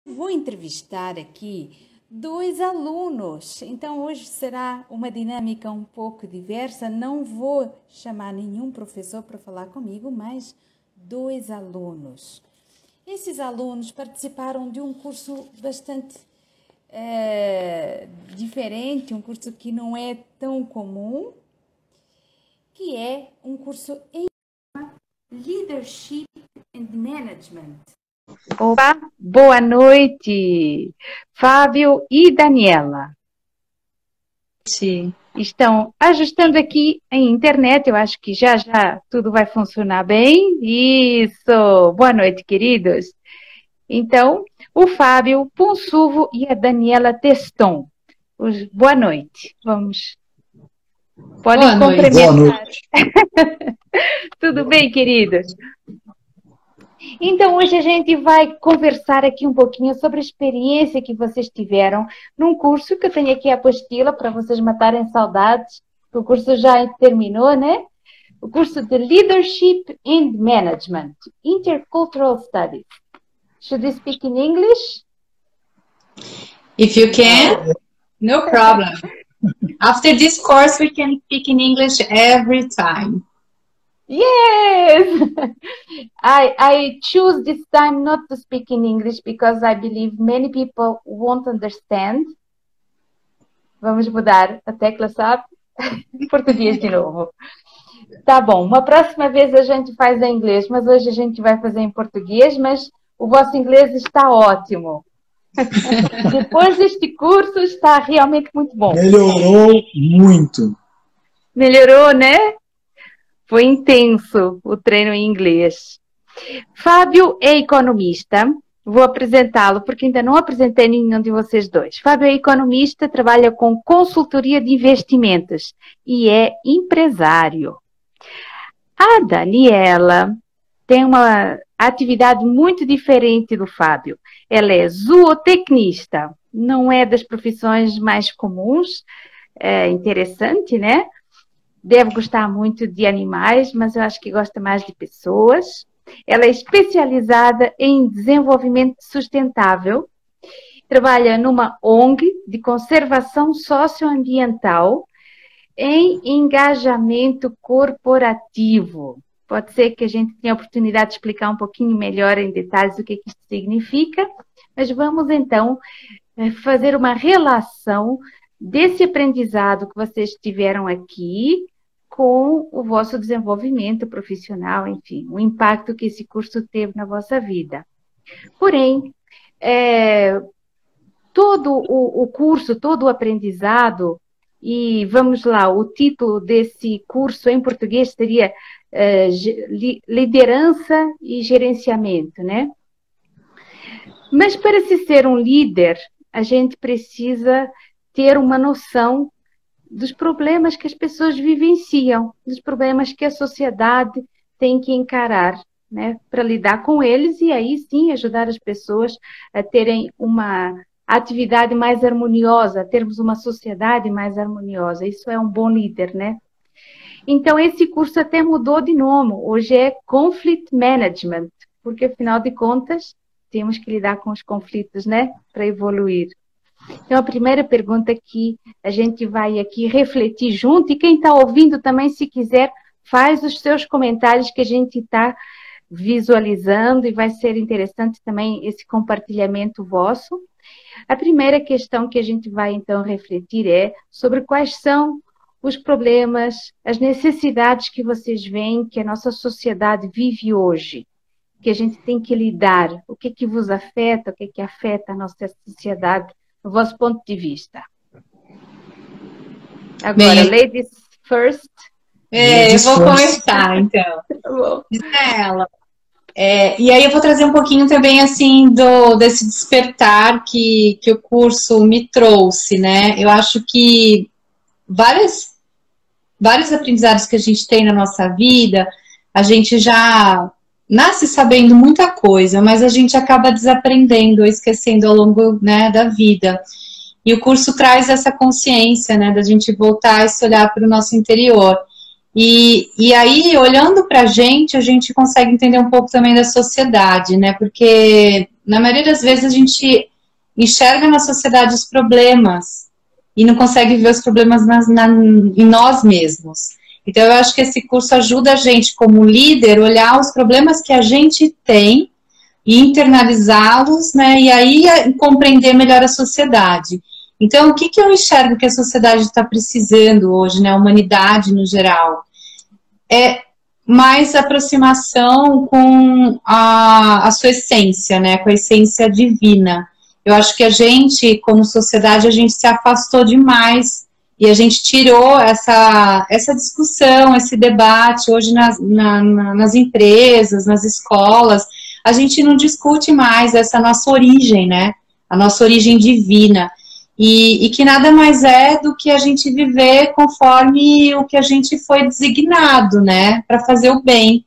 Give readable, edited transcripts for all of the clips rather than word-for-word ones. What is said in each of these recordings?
Vou entrevistar aqui dois alunos, então hoje será uma dinâmica um pouco diversa. Não vou chamar nenhum professor para falar comigo, mas dois alunos. Esses alunos participaram de um curso bastante diferente, um curso que não é tão comum, que é um curso em Leadership and Management. Opa, boa noite, Fábio e Daniela. Sim. Estão ajustando aqui a internet, eu acho que já tudo vai funcionar bem. Isso, boa noite, queridos. Então, o Fábio Ponsuvo e a Daniela Teston. Boa noite, podem cumprimentar. Boa noite. Tudo bem, queridos? Então, hoje a gente vai conversar aqui um pouquinho sobre a experiência que vocês tiveram num curso que eu tenho aqui a apostila para vocês matarem saudades. O curso já terminou, né? O curso de Leadership and Management, Intercultural Studies. Should we speak in English? If you can, no problem. After this course, we can speak in English every time. Yes! I choose this time not to speak in English because I believe many people won't understand. Vamos mudar a tecla, sabe? Em português de novo. Tá bom, uma próxima vez a gente faz em inglês, mas hoje a gente vai fazer em português, mas o vosso inglês está ótimo. Depois deste curso está realmente muito bom. Melhorou muito. Melhorou, né? Foi intenso o treino em inglês. Fábio é economista. Vou apresentá-lo, porque ainda não apresentei nenhum de vocês dois. Fábio é economista, trabalha com consultoria de investimentos e é empresário. A Daniela tem uma atividade muito diferente do Fábio. Ela é zootecnista. Não é das profissões mais comuns. É interessante, né? Deve gostar muito de animais, mas eu acho que gosta mais de pessoas. Ela é especializada em desenvolvimento sustentável. Trabalha numa ONG de conservação socioambiental em engajamento corporativo. Pode ser que a gente tenha a oportunidade de explicar um pouquinho melhor em detalhes o que isso significa, mas vamos então fazer uma relação desse aprendizado que vocês tiveram aqui com o vosso desenvolvimento profissional, enfim, o impacto que esse curso teve na vossa vida. Porém, todo o curso, todo o aprendizado, e vamos lá, o título desse curso em português seria Liderança e Gerenciamento, né? Mas para se ser um líder, a gente precisa ter uma noção dos problemas que as pessoas vivenciam, dos problemas que a sociedade tem que encarar, né, para lidar com eles e aí sim ajudar as pessoas a terem uma atividade mais harmoniosa, a termos uma sociedade mais harmoniosa. Isso é um bom líder, né? Então, esse curso até mudou de nome. Hoje é Conflict Management, porque afinal de contas temos que lidar com os conflitos, né, para evoluir. Então, a primeira pergunta que a gente vai aqui refletir junto, e quem está ouvindo também, se quiser, faz os seus comentários que a gente está visualizando e vai ser interessante também esse compartilhamento vosso. A primeira questão que a gente vai, então, refletir é sobre quais são os problemas, as necessidades que vocês veem que a nossa sociedade vive hoje, que a gente tem que lidar, o que vos afeta, o que afeta a nossa sociedade, do vosso ponto de vista. Agora, ladies first. Eu vou começar, então. Ela. E aí eu vou trazer um pouquinho também, assim, desse despertar que o curso me trouxe, né? Eu acho que vários aprendizados que a gente tem na nossa vida, a gente já nasce sabendo muita coisa, mas a gente acaba desaprendendo ou esquecendo ao longo, né, da vida. E o curso traz essa consciência, né, da gente voltar a se olhar para o nosso interior. E aí, olhando para a gente consegue entender um pouco também da sociedade, né, porque na maioria das vezes a gente enxerga na sociedade os problemas e não consegue ver os problemas em nós mesmos. Então, eu acho que esse curso ajuda a gente, como líder, olhar os problemas que a gente tem e internalizá-los, né, e aí compreender melhor a sociedade. Então, o que eu enxergo que a sociedade está precisando hoje, né, a humanidade no geral? É mais aproximação com a sua essência, né, com a essência divina. Eu acho que a gente, como sociedade, a gente se afastou demais e a gente tirou essa discussão, esse debate hoje nas empresas, nas escolas. A gente não discute mais essa nossa origem, né? A nossa origem divina. E que nada mais é do que a gente viver conforme o que a gente foi designado, né? Para fazer o bem.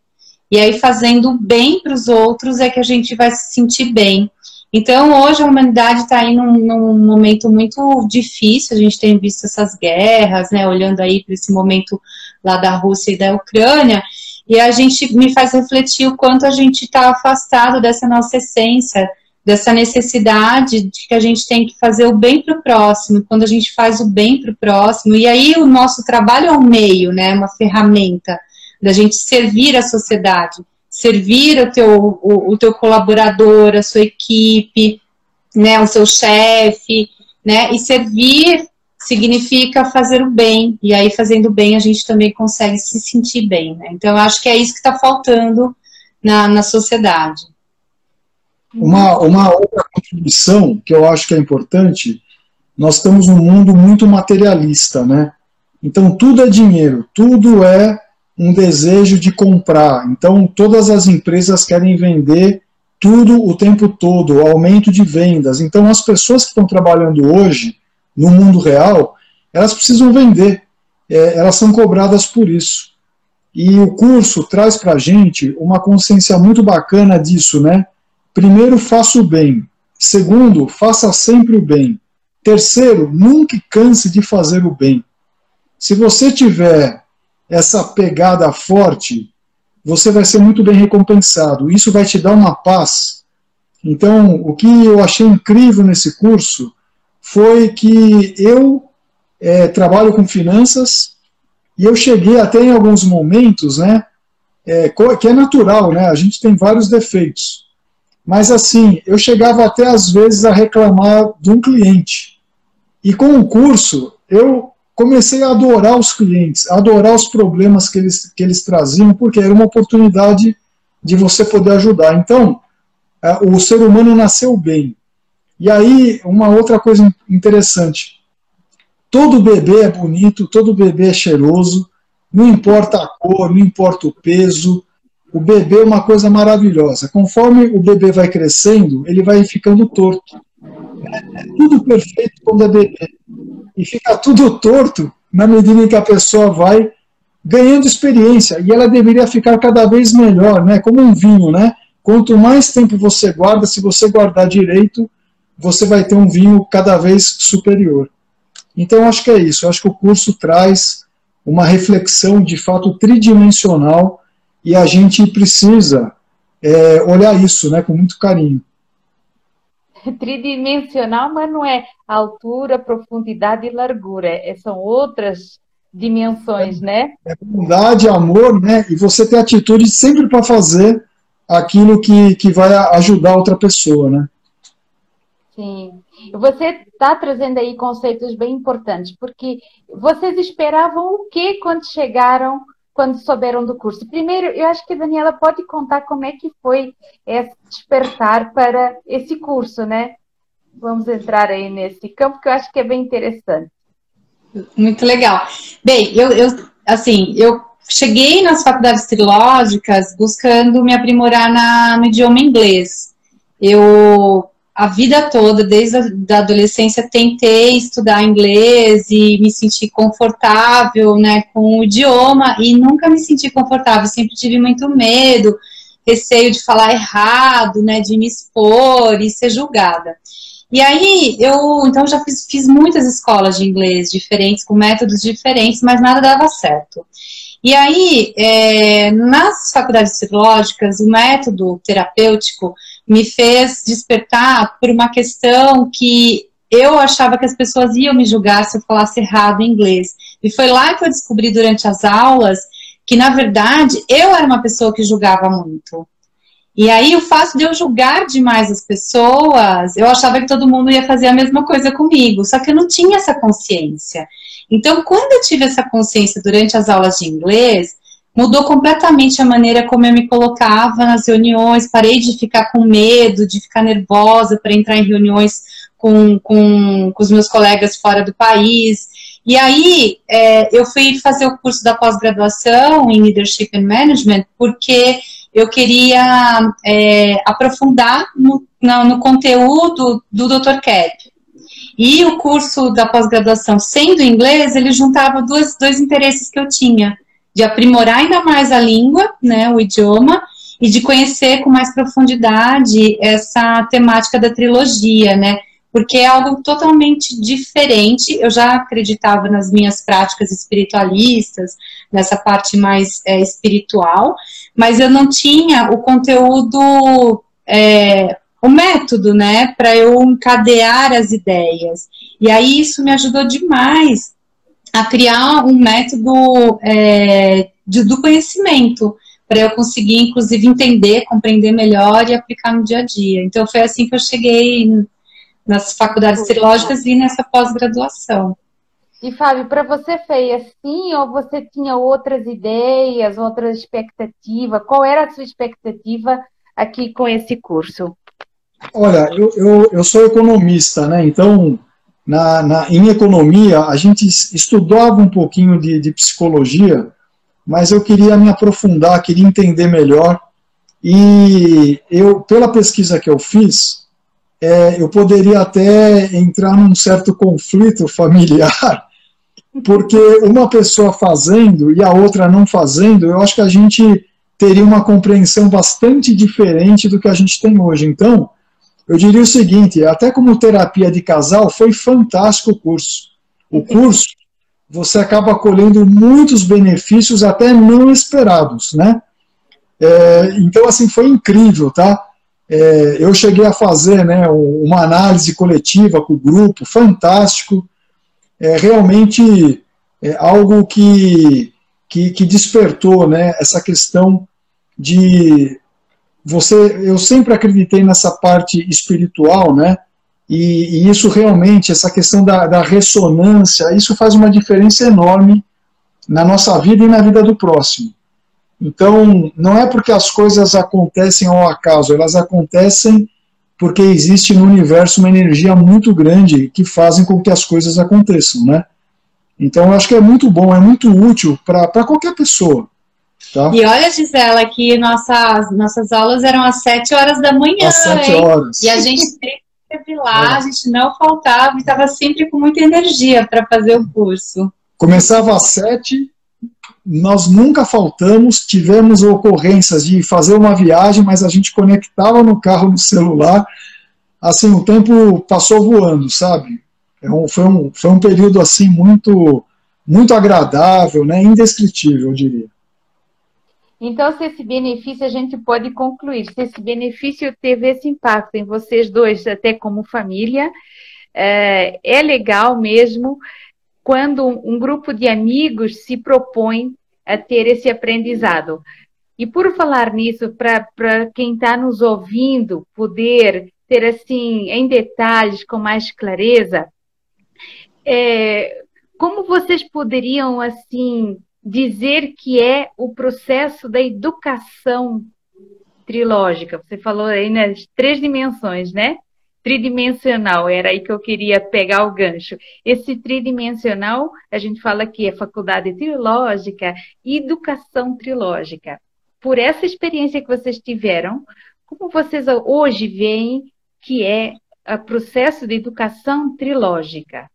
E aí, fazendo o bem para os outros é que a gente vai se sentir bem. Então, hoje a humanidade está aí num momento muito difícil, a gente tem visto essas guerras, né, olhando aí para esse momento lá da Rússia e da Ucrânia, e a gente me faz refletir o quanto a gente está afastado dessa nossa essência, dessa necessidade de que a gente tem que fazer o bem para o próximo, quando a gente faz o bem para o próximo, e aí o nosso trabalho é um meio, né, uma ferramenta da gente servir a sociedade, servir o teu colaborador, a sua equipe, né, o seu chefe, né, e servir significa fazer o bem, e aí fazendo o bem a gente também consegue se sentir bem, né, então eu acho que é isso que está faltando na sociedade. Uma outra contribuição que eu acho que é importante, nós estamos num mundo muito materialista, né, então tudo é dinheiro, tudo é um desejo de comprar. Então, todas as empresas querem vender tudo o tempo todo, o aumento de vendas. Então, as pessoas que estão trabalhando hoje, no mundo real, elas precisam vender. Elas são cobradas por isso. E o curso traz para a gente uma consciência muito bacana disso, né? Primeiro, faça o bem. Segundo, faça sempre o bem. Terceiro, nunca canse de fazer o bem. Se você tiver essa pegada forte, você vai ser muito bem recompensado. Isso vai te dar uma paz. Então, o que eu achei incrível nesse curso foi que eu trabalho com finanças e eu cheguei até em alguns momentos, né, que é natural, né, a gente tem vários defeitos. Mas assim, eu chegava até às vezes a reclamar de um cliente. E com o curso, eu comecei a adorar os clientes, a adorar os problemas que eles traziam, porque era uma oportunidade de você poder ajudar. Então, o ser humano nasceu bem. E aí, uma outra coisa interessante, todo bebê é bonito, todo bebê é cheiroso, não importa a cor, não importa o peso, o bebê é uma coisa maravilhosa. Conforme o bebê vai crescendo, ele vai ficando torto. É tudo perfeito quando é bebê. E fica tudo torto na medida em que a pessoa vai ganhando experiência, e ela deveria ficar cada vez melhor, né? Como um vinho, né? Quanto mais tempo você guarda, se você guardar direito, você vai ter um vinho cada vez superior. Então, acho que é isso. Acho que o curso traz uma reflexão, de fato, tridimensional, e a gente precisa olhar isso, né, com muito carinho. Tridimensional, mas não é altura, profundidade e largura, são outras dimensões, né? É bondade, amor, né? E você ter atitude sempre para fazer aquilo que vai ajudar outra pessoa, né? Sim. Você está trazendo aí conceitos bem importantes, porque vocês esperavam o quê quando chegaram, quando souberam do curso? Primeiro, eu acho que a Daniela pode contar como é que foi esse despertar para esse curso, né? Vamos entrar aí nesse campo, que eu acho que é bem interessante. Muito legal. Bem, eu cheguei nas faculdades trilógicas buscando me aprimorar no idioma inglês. A vida toda, desde a adolescência, tentei estudar inglês e me senti confortável, né, com o idioma, e nunca me senti confortável, sempre tive muito medo, receio de falar errado, né, de me expor e ser julgada. E aí, então já fiz muitas escolas de inglês diferentes, com métodos diferentes, mas nada dava certo. E aí, nas faculdades psicológicas, o método terapêutico me fez despertar por uma questão que eu achava que as pessoas iam me julgar se eu falasse errado em inglês. E foi lá que eu descobri durante as aulas que, na verdade, eu era uma pessoa que julgava muito. E aí, o fato de eu julgar demais as pessoas, eu achava que todo mundo ia fazer a mesma coisa comigo, só que eu não tinha essa consciência. Então, quando eu tive essa consciência durante as aulas de inglês, mudou completamente a maneira como eu me colocava nas reuniões, parei de ficar com medo, de ficar nervosa para entrar em reuniões com os meus colegas fora do país. E aí, eu fui fazer o curso da pós-graduação em Leadership and Management, porque eu queria aprofundar no conteúdo do Dr. Kepp. E o curso da pós-graduação, sendo inglês, ele juntava dois interesses que eu tinha, de aprimorar ainda mais a língua, né, o idioma, e de conhecer com mais profundidade essa temática da trilogia, né, porque é algo totalmente diferente. Eu já acreditava nas minhas práticas espiritualistas, nessa parte mais espiritual, mas eu não tinha o conteúdo, o método, né, para eu encadear as ideias. E aí isso me ajudou demais a criar um método do conhecimento, para eu conseguir, inclusive, entender, compreender melhor e aplicar no dia a dia. Então, foi assim que eu cheguei nas faculdades trilógicas e nessa pós-graduação. E, Fábio, para você foi assim, ou você tinha outras ideias, outras expectativas? Qual era a sua expectativa aqui com esse curso? Olha, eu sou economista, né? Então, em economia, a gente estudava um pouquinho de psicologia, mas eu queria me aprofundar, queria entender melhor. E pela pesquisa que eu fiz, eu poderia até entrar num certo conflito familiar, porque uma pessoa fazendo e a outra não fazendo, eu acho que a gente teria uma compreensão bastante diferente do que a gente tem hoje. Então, eu diria o seguinte, até como terapia de casal, foi fantástico o curso. O curso, você acaba colhendo muitos benefícios até não esperados, né? Então, assim, foi incrível, tá? Eu cheguei a fazer, né, uma análise coletiva com o grupo, fantástico. Realmente algo que despertou, né, essa questão de eu sempre acreditei nessa parte espiritual, né, e isso realmente, essa questão da ressonância, isso faz uma diferença enorme na nossa vida e na vida do próximo. Então, não é porque as coisas acontecem ao acaso, elas acontecem porque existe no universo uma energia muito grande que fazem com que as coisas aconteçam, né? Então, eu acho que é muito bom, é muito útil para qualquer pessoa. Tá? E olha, Gisela, que nossas aulas eram às 7 horas da manhã, às 7 horas. E a gente sempre esteve lá, a gente não faltava e estava sempre com muita energia para fazer o curso. Começava às 7, nós nunca faltamos, tivemos ocorrências de fazer uma viagem, mas a gente conectava no carro, no celular, assim, o tempo passou voando, sabe? Foi um período, assim, muito, muito agradável, né? Indescritível, eu diria. Então, se esse benefício, a gente pode concluir, se esse benefício teve esse impacto em vocês dois, até como família, é legal mesmo quando um grupo de amigos se propõe a ter esse aprendizado. E por falar nisso, para quem está nos ouvindo poder ter assim em detalhes, com mais clareza, como vocês poderiam assim dizer que é o processo da educação trilógica? Você falou aí nas 3 dimensões, né? Tridimensional, era aí que eu queria pegar o gancho. Esse tridimensional, a gente fala que é faculdade trilógica e educação trilógica. Por essa experiência que vocês tiveram, como vocês hoje veem que é o processo de educação trilógica?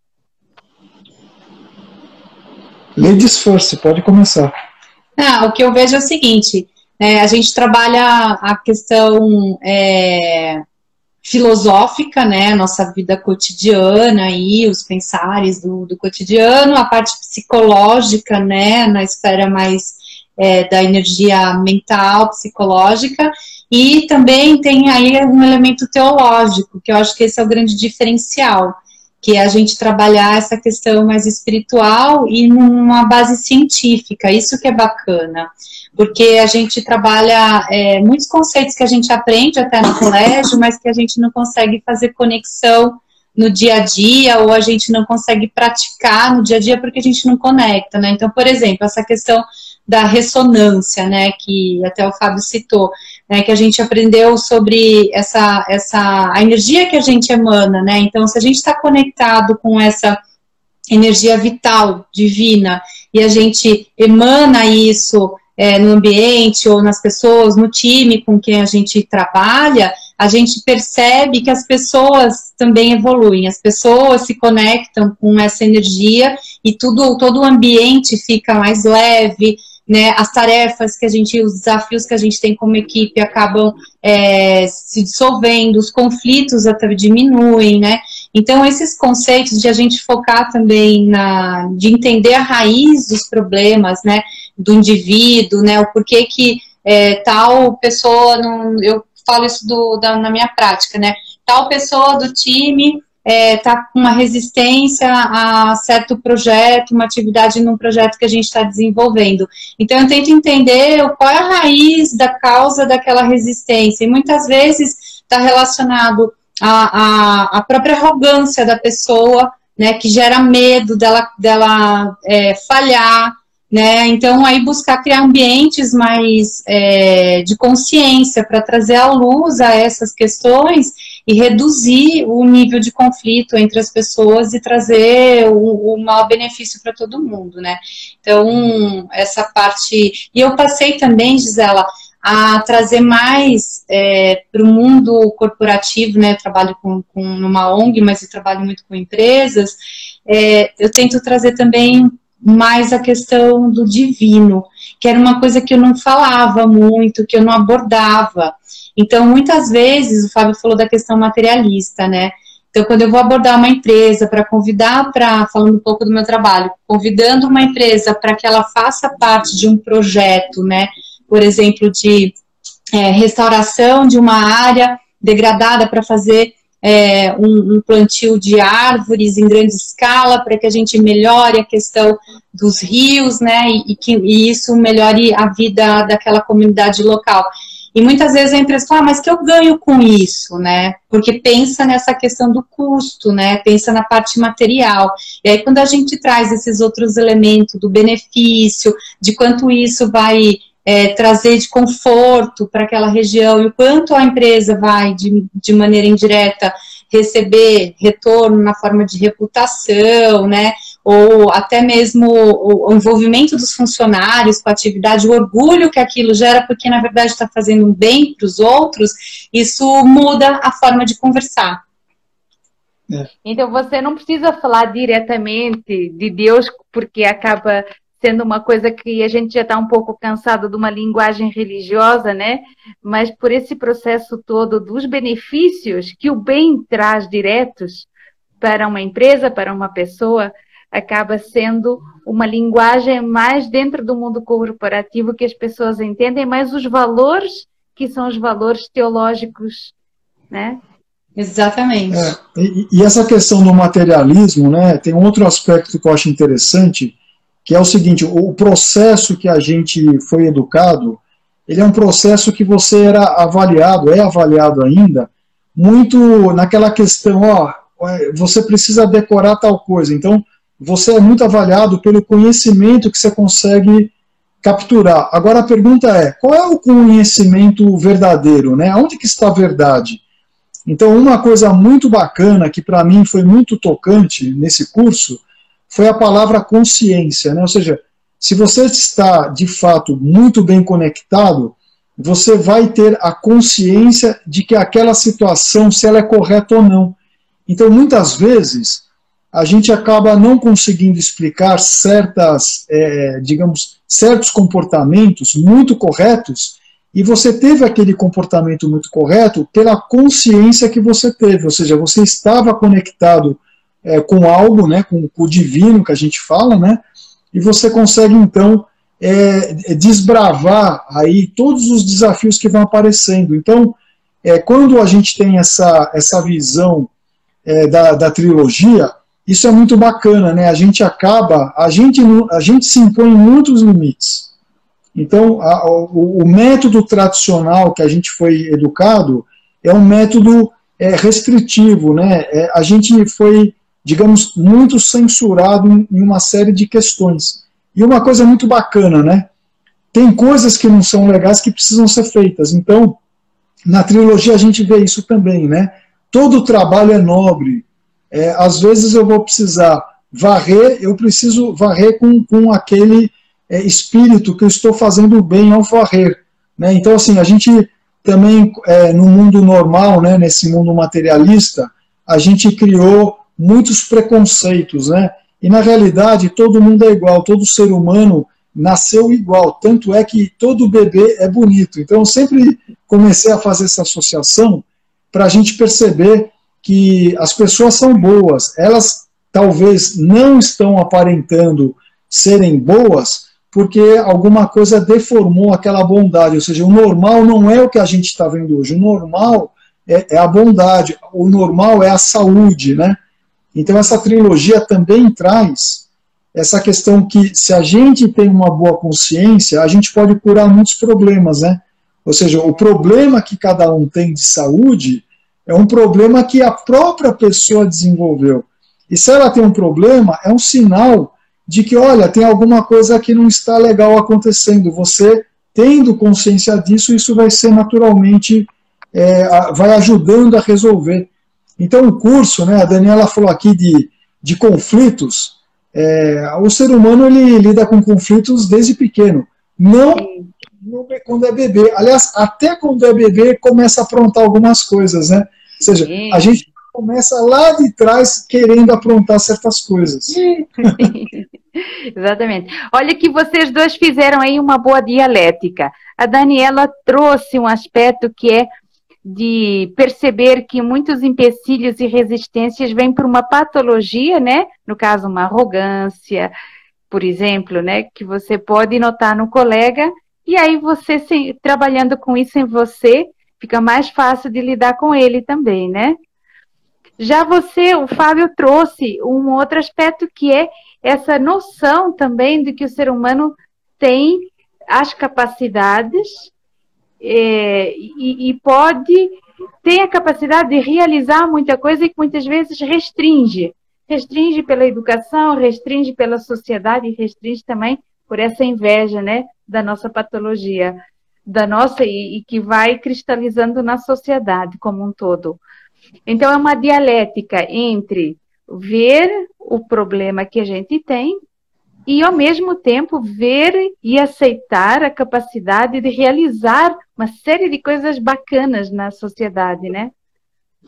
Ladies first, pode começar. O que eu vejo é o seguinte, a gente trabalha a questão filosófica, né, nossa vida cotidiana e os pensares do cotidiano, a parte psicológica, né, na esfera mais da energia mental, psicológica, E também tem aí um elemento teológico, que eu acho que esse é o grande diferencial, que é a gente trabalhar essa questão mais espiritual e numa base científica, isso que é bacana, porque a gente trabalha muitos conceitos que a gente aprende até no colégio, mas que a gente não consegue fazer conexão no dia a dia, ou a gente não consegue praticar no dia a dia porque a gente não conecta, né? Então, por exemplo, essa questão da ressonância, né, que até o Fábio citou, né, que a gente aprendeu sobre a energia que a gente emana, né? Então, se a gente está conectado com essa energia vital, divina, e a gente emana isso no ambiente ou nas pessoas, no time com quem a gente trabalha, a gente percebe que as pessoas também evoluem, as pessoas se conectam com essa energia e todo o ambiente fica mais leve, né, as tarefas que os desafios que a gente tem como equipe acabam se dissolvendo, os conflitos até diminuem, né? Então, esses conceitos de a gente focar também de entender a raiz dos problemas, né, do indivíduo, né, o porquê que tal pessoa, eu falo isso na minha prática, né, tal pessoa do time está com uma resistência a certo projeto, uma atividade num projeto que a gente está desenvolvendo. Então, eu tento entender qual é a raiz da causa daquela resistência, e muitas vezes está relacionado à própria arrogância da pessoa, né, que gera medo dela falhar, né? Então, aí buscar criar ambientes mais de consciência para trazer à luz a essas questões e reduzir o nível de conflito entre as pessoas e trazer o maior benefício para todo mundo, né? Então, essa parte... E eu passei também, Gisela, a trazer mais para o mundo corporativo, né? Eu trabalho numa ONG, mas eu trabalho muito com empresas. Eu tento trazer também mais a questão do divino, que era uma coisa que eu não falava muito, que eu não abordava. Então, muitas vezes, o Fábio falou da questão materialista, né? Então, quando eu vou abordar uma empresa para convidar falando um pouco do meu trabalho, convidando uma empresa para que ela faça parte de um projeto, né? Por exemplo, de restauração de uma área degradada para fazer um plantio de árvores em grande escala para que a gente melhore a questão dos rios, né? E isso melhore a vida daquela comunidade local. E muitas vezes a empresa fala, mas que eu ganho com isso, né? Porque pensa nessa questão do custo, né? Pensa na parte material. E aí quando a gente traz esses outros elementos do benefício, de quanto isso vai trazer de conforto para aquela região e o quanto a empresa vai, de maneira indireta, receber retorno na forma de reputação, né? Ou até mesmo o envolvimento dos funcionários com a atividade, o orgulho que aquilo gera, porque na verdade está fazendo um bem para os outros, isso muda a forma de conversar. Então você não precisa falar diretamente de Deus, porque acaba sendo uma coisa que a gente já está um pouco cansado de uma linguagem religiosa, né? Mas por esse processo todo dos benefícios que o bem traz diretos para uma empresa, para uma pessoa, acaba sendo uma linguagem mais dentro do mundo corporativo que as pessoas entendem, mas os valores que são os valores teológicos, né? Exatamente. E essa questão do materialismo, né, tem um outro aspecto que eu acho interessante, que é o seguinte, o processo que a gente foi educado, ele é um processo que você é avaliado ainda, muito naquela questão, você precisa decorar tal coisa, então você é muito avaliado pelo conhecimento que você consegue capturar. Agora a pergunta é, qual é o conhecimento verdadeiro, né? Onde que está a verdade? Então uma coisa muito bacana, que para mim foi muito tocante nesse curso, foi a palavra consciência, né? Ou seja, se você está, de fato, muito bem conectado, você vai ter a consciência de que aquela situação, se ela é correta ou não. Então, muitas vezes, a gente acaba não conseguindo explicar certos comportamentos muito corretos, e você teve aquele comportamento muito correto pela consciência que você teve, ou seja, você estava conectado com algo, né, com o divino que a gente fala, né, e você consegue, então, desbravar aí todos os desafios que vão aparecendo. Então, quando a gente tem essa visão da trilogia, isso é muito bacana, né? A gente se impõe muitos limites. Então, o método tradicional que a gente foi educado é um método restritivo, né? A gente foi, digamos, muito censurado em uma série de questões. E uma coisa muito bacana, né? Tem coisas que não são legais que precisam ser feitas. Então, na trilogia a gente vê isso também, né? Todo trabalho é nobre. Às vezes eu vou precisar varrer, eu preciso varrer com aquele espírito que eu estou fazendo bem ao varrer, né? Então, assim, a gente também, no mundo normal, né, nesse mundo materialista, a gente criou muitos preconceitos, né? E, na realidade, todo mundo é igual, todo ser humano nasceu igual, tanto é que todo bebê é bonito. Então, eu sempre comecei a fazer essa associação para a gente perceber que as pessoas são boas, elas talvez não estão aparentando serem boas porque alguma coisa deformou aquela bondade, ou seja, o normal não é o que a gente está vendo hoje, o normal é a bondade, o normal é a saúde, né? Então essa trilogia também traz essa questão que se a gente tem uma boa consciência, a gente pode curar muitos problemas, né? Ou seja, o problema que cada um tem de saúde é um problema que a própria pessoa desenvolveu. E se ela tem um problema, é um sinal de que, olha, tem alguma coisa que não está legal acontecendo. Você, tendo consciência disso, isso vai ser naturalmente, vai ajudando a resolver. Então, o curso, né, a Daniela falou aqui de conflitos, o ser humano ele lida com conflitos desde pequeno. Não quando é bebê. Aliás, até quando é bebê, começa a aprontar algumas coisas, né? Ou seja, a gente começa lá de trás querendo aprontar certas coisas. Exatamente. Olha que vocês dois fizeram aí uma boa dialética. A Daniela trouxe um aspecto que é de perceber que muitos empecilhos e resistências vêm por uma patologia, né? No caso, uma arrogância, por exemplo, né? Que você pode notar no colega, e aí você, trabalhando com isso em você, fica mais fácil de lidar com ele também, né? Já o Fábio trouxe um outro aspecto que é essa noção também de que o ser humano tem as capacidades e tem a capacidade de realizar muita coisa e que muitas vezes restringe. Restringe pela educação, restringe pela sociedade e restringe também por essa inveja, né, da nossa patologia, e que vai cristalizando na sociedade como um todo. Então, é uma dialética entre ver o problema que a gente tem e, ao mesmo tempo, ver e aceitar a capacidade de realizar uma série de coisas bacanas na sociedade, né?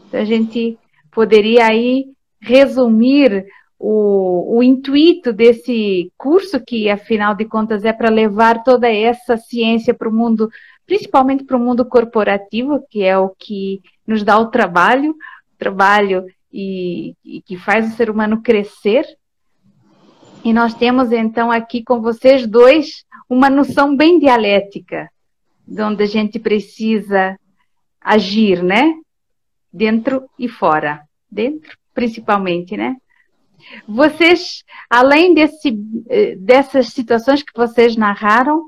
Então, a gente poderia aí resumir o intuito desse curso, que, afinal de contas, é para levar toda essa ciência para o mundo, principalmente para o mundo corporativo, que é o que nos dá o trabalho e que faz o ser humano crescer. E nós temos, então, aqui com vocês dois, uma noção bem dialética, de onde a gente precisa agir, né? Dentro e fora. Dentro, principalmente, né? Vocês, além dessas situações que vocês narraram,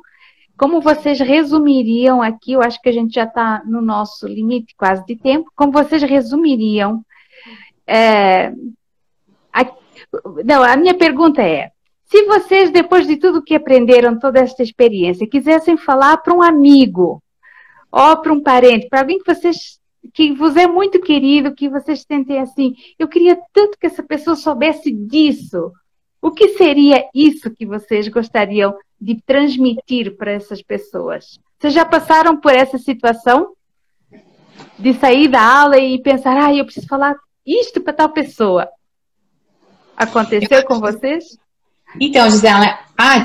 como vocês resumiriam aqui, eu acho que a gente já está no nosso limite quase de tempo, como vocês resumiriam? A minha pergunta é, se vocês, depois de tudo que aprenderam, toda esta experiência, quisessem falar para um amigo, ou para um parente, para alguém que vos é muito querido, que vocês tentem assim, eu queria tanto que essa pessoa soubesse disso, o que seria isso que vocês gostariam de transmitir para essas pessoas? Vocês já passaram por essa situação de sair da aula e pensar, eu preciso falar isto para tal pessoa? Aconteceu com vocês? Então, Gisela,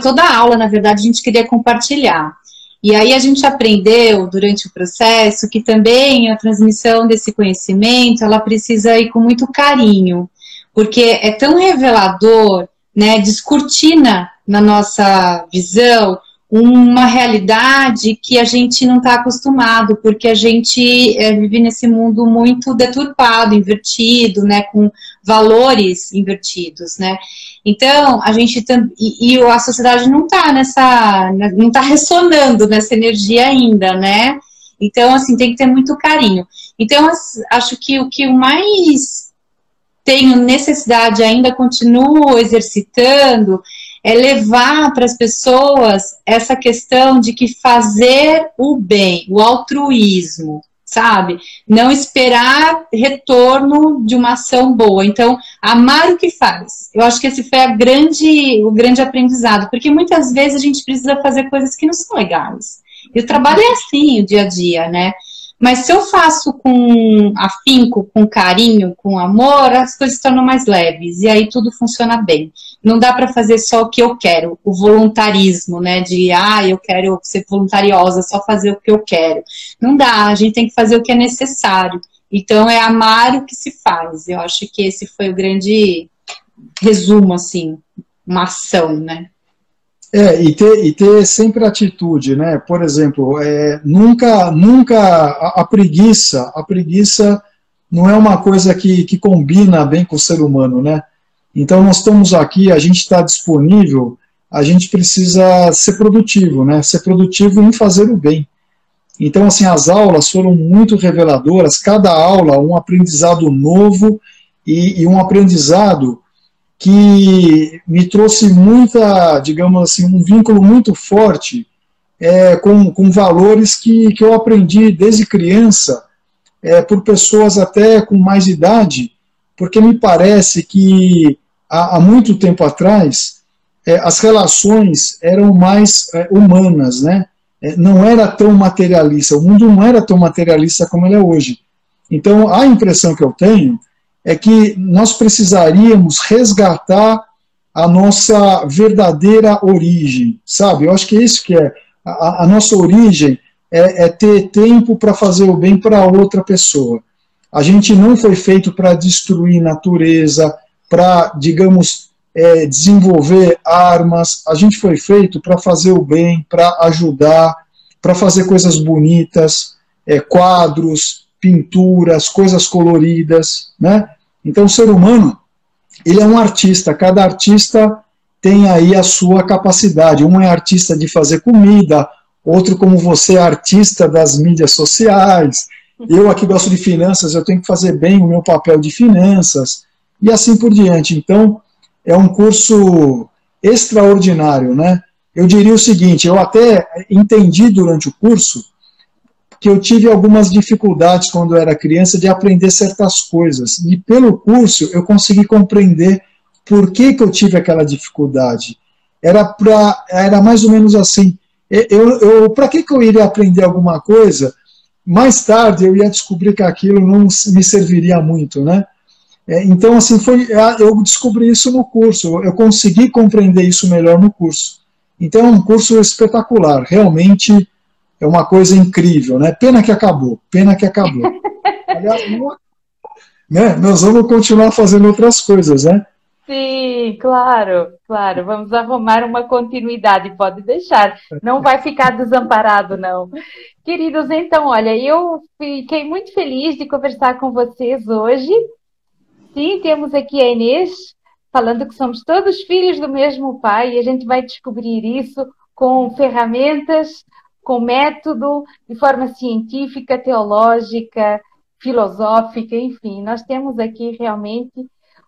toda a aula, na verdade, a gente queria compartilhar. E aí a gente aprendeu, durante o processo, que também a transmissão desse conhecimento, ela precisa ir com muito carinho, porque é tão revelador, né, descortina na nossa visão uma realidade que a gente não está acostumado, porque a gente vive nesse mundo muito deturpado, invertido, né, com valores invertidos, né? Então, a gente a sociedade não está ressonando nessa energia ainda, né? Então, assim, tem que ter muito carinho. Então, acho que o que eu mais tenho necessidade ainda, continuo exercitando, é levar para as pessoas essa questão de que fazer o bem, o altruísmo, sabe? Não esperar retorno de uma ação boa. Então, amar o que faz. Eu acho que esse foi o grande aprendizado, porque muitas vezes a gente precisa fazer coisas que não são legais. E o trabalho é assim, o dia a dia, né? Mas se eu faço com afinco, com carinho, com amor, as coisas se tornam mais leves. E aí tudo funciona bem. Não dá para fazer só o que eu quero, o voluntarismo, né? De, eu quero ser voluntariosa, só fazer o que eu quero. Não dá, a gente tem que fazer o que é necessário. Então, é amar o que se faz. Eu acho que esse foi o grande resumo, assim, uma ação, né? E ter sempre atitude, né? Por exemplo, nunca a preguiça não é uma coisa que combina bem com o ser humano, né? Então nós estamos aqui, a gente está disponível, a gente precisa ser produtivo, né? Ser produtivo em fazer o bem. Então, assim, as aulas foram muito reveladoras, cada aula um aprendizado novo e um aprendizado que me trouxe muita, digamos assim, um vínculo muito forte com valores que eu aprendi desde criança, por pessoas até com mais idade, porque me parece que há muito tempo atrás as relações eram mais humanas, né? Não era tão materialista, o mundo não era tão materialista como ele é hoje. Então, a impressão que eu tenho é que nós precisaríamos resgatar a nossa verdadeira origem, sabe? Eu acho que é isso que é. A nossa origem é ter tempo para fazer o bem para outra pessoa. A gente não foi feito para destruir natureza, para, digamos, desenvolver armas. A gente foi feito para fazer o bem, para ajudar, para fazer coisas bonitas, quadros, pinturas, coisas coloridas, né? Então, o ser humano, ele é um artista, cada artista tem aí a sua capacidade. Um é artista de fazer comida, outro, como você, é artista das mídias sociais. Eu aqui gosto de finanças, eu tenho que fazer bem o meu papel de finanças, e assim por diante. Então, é um curso extraordinário, né? Eu diria o seguinte, eu até entendi durante o curso que eu tive algumas dificuldades quando eu era criança de aprender certas coisas. E pelo curso eu consegui compreender por que eu tive aquela dificuldade. Era mais ou menos assim. Para que eu iria aprender alguma coisa? Mais tarde eu ia descobrir que aquilo não me serviria muito, né? Então, assim, eu descobri isso no curso. Eu consegui compreender isso melhor no curso. Então, é um curso espetacular. Realmente é uma coisa incrível, né? Pena que acabou. Aliás, né? Nós vamos continuar fazendo outras coisas, né? Sim, claro. Vamos arrumar uma continuidade, pode deixar. Não vai ficar desamparado, não. Queridos, então, olha, eu fiquei muito feliz de conversar com vocês hoje. Sim, temos aqui a Inês falando que somos todos filhos do mesmo pai e a gente vai descobrir isso com ferramentas, com método, de forma científica, teológica, filosófica, enfim. Nós temos aqui realmente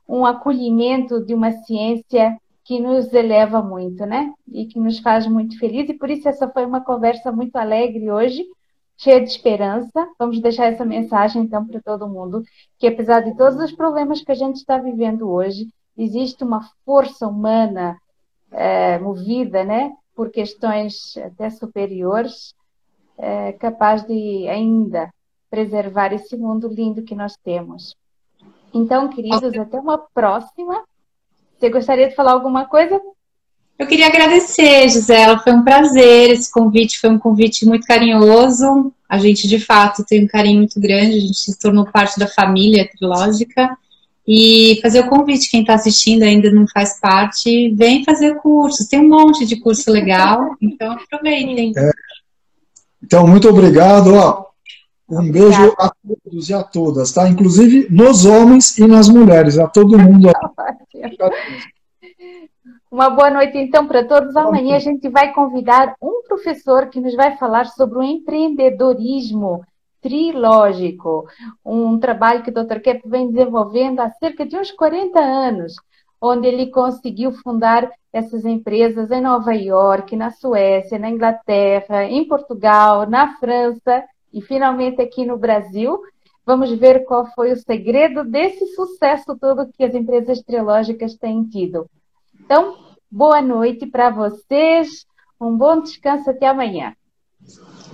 um acolhimento de uma ciência que nos eleva muito, né? E que nos faz muito felizes. E por isso essa foi uma conversa muito alegre hoje, cheia de esperança. Vamos deixar essa mensagem, então, para todo mundo, que apesar de todos os problemas que a gente está vivendo hoje, existe uma força humana movida, né? Por questões até superiores, capaz de ainda preservar esse mundo lindo que nós temos. Então, queridos, até uma próxima. Você gostaria de falar alguma coisa? Eu queria agradecer, Gisela, foi um prazer, esse convite foi um convite muito carinhoso, a gente de fato tem um carinho muito grande, a gente se tornou parte da família trilógica, E fazer o convite, quem está assistindo ainda não faz parte, vem fazer cursos. Tem um monte de curso legal, então aproveitem. Então, muito obrigado. Ó, um beijo a todos e a todas, tá? Inclusive nos homens e nas mulheres, a todo mundo. Uma boa noite, então, para todos. Amanhã a gente vai convidar um professor que nos vai falar sobre o empreendedorismo trilógico, um trabalho que o Dr. Kep vem desenvolvendo há cerca de uns 40 anos, onde ele conseguiu fundar essas empresas em Nova York, na Suécia, na Inglaterra, em Portugal, na França e finalmente aqui no Brasil. Vamos ver qual foi o segredo desse sucesso todo que as empresas trilógicas têm tido. Então, boa noite para vocês, um bom descanso até amanhã.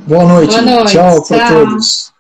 Boa noite. Tchau para todos.